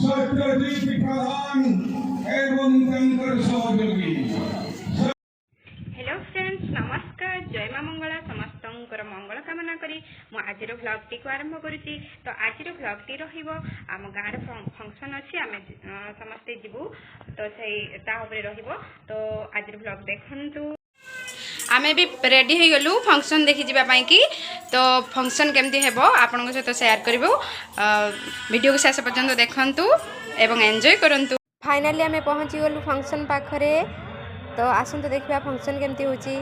सत्यजित प्रधान एवं शंकर सहयोगी। Hello friends, नमस्कार। जय माँ मंगला समस्त मंगल कामना करी आज व्लॉग टी आरंभ करुच्ची। तो आज व्लॉग टी रम गाँव फंक्शन अच्छी आम समस्ते जीवु तो से तो आज व्लॉग देखु। आम भी रेडी हो गलु फंक्शन देखी जावाई कि तो फंक्शन केमती हेब आपण सहित शेयर करूँ। वीडियो को शेष पर्यंत देखु एवं एंजॉय करंतु। फाइनली आम पहुँची गलु फंक्शन पाखरे। तो आसतु देखा फंक्शन केमती होची।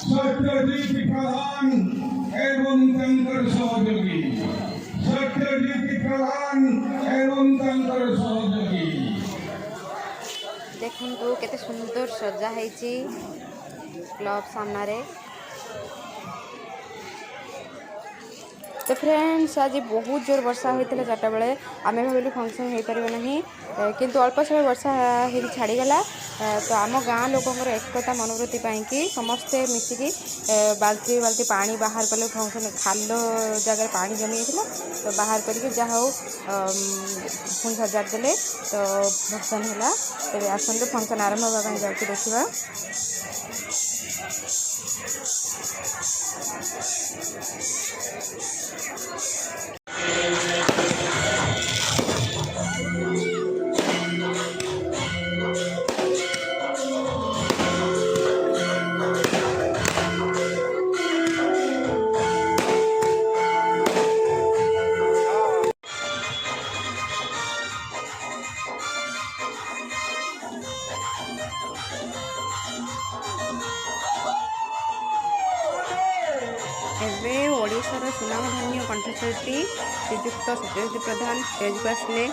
सत्यजित प्रधान एवं शंकर सहयोगी। सत्यजित प्रधान एवं शंकर सहयोगी। देखु केते सुंदर सजा है क्लब सामने। तो फ्रेंड्स आज बहुत जोर वर्षा होता है 4टा बेले। आम भाविलु फंक्शन हो पार ना किंतु अल्प समय वर्षा हो छाड़ीगला। तो आम गाँ लोकर एकता मनोवृत्ति कि समस्ते मिसिकी बाल्टी बाल्टी पानी बाहर कले। फंक्शन खाल जगह पानी जमी था तो बाहर करके जहाँ हो पुणी सजाड़ देले। तो फंक्शन है तेरे आसतु फंक्शन आरंभ होगा जाऊँगी देखा। एवं ओडिशार सुनामधन्य कंठशिल्पी श्रीजुक्त सत्यजित प्रधान स्टेज को आसिले।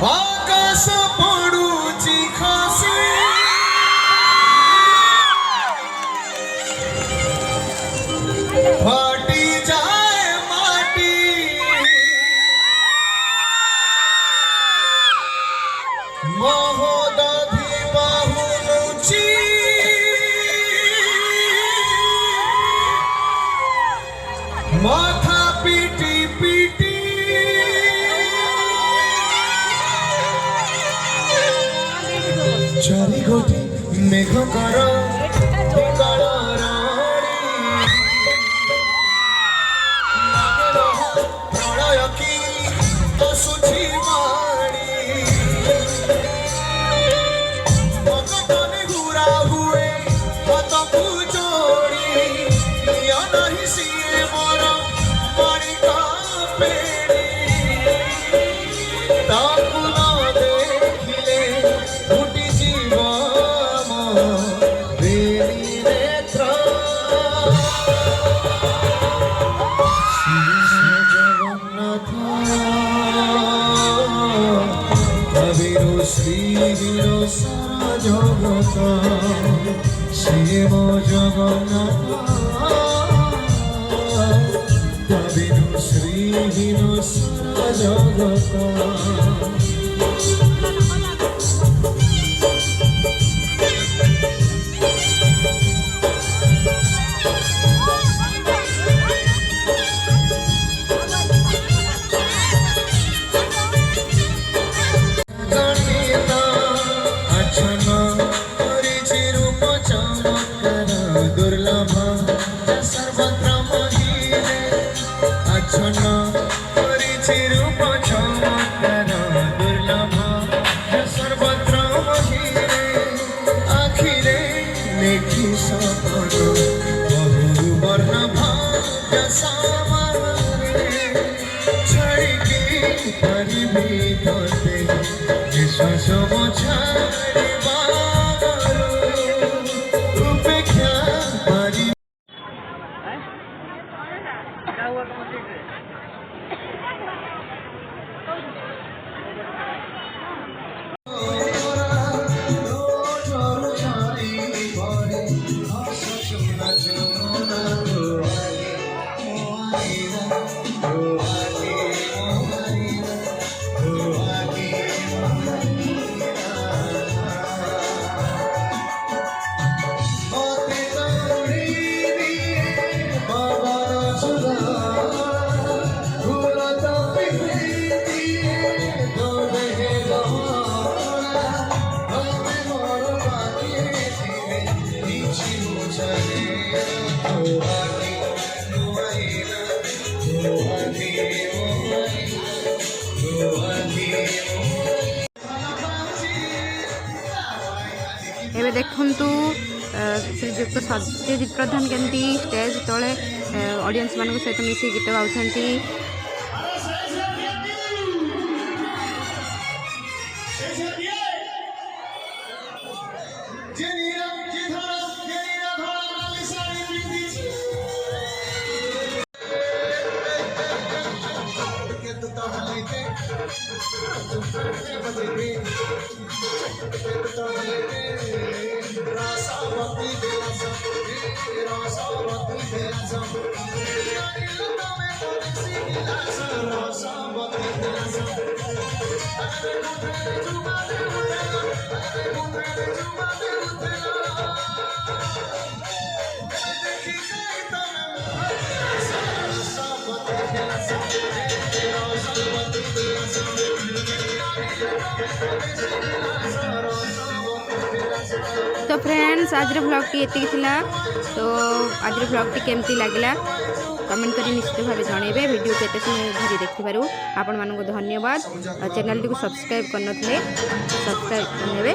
आकाश पड़ुची खासी फाटी जाए माटी महोदधि बहुमुची माथा पीटी पीटी चारि गोटी मेघ कर प्रलय की असुची वाणी भगवान घूरा हुए हाथ को जोड़ी या नहीं सिए मोर पानी का पेड़ी ताकू न देखिले फुटी जीवन बेनी नेत्र जगन्नाथ कविरो श्रीवीर सारा जगत शिव जगन्नाथ कविरो श्रीवीर सारा जगत। ଏବେ ଦେଖନ୍ତୁ ଶ୍ରୀଯୁକ୍ତ ସତ୍ୟଜିତ ପ୍ରଧାନ କେମିତି ଷ୍ଟେଜ୍ ତଳେ ଅଡ଼ିଏନ୍ସ ମାନଙ୍କ ସହିତ ମିଶି ଗୀତ ଗାଉଛନ୍ତି। तो फ्रेंड्स आज ब्लॉगटी एति थिला। तो आज ब्लॉगटी केमती लागला कमेंट करी निश्चित भाव जनइबे। वीडियो केते समय धरी देखिबारु आपण मानको धन्यवाद। चैनल टी को सब्सक्राइब करनथले सब्सक्राइब करनेबे।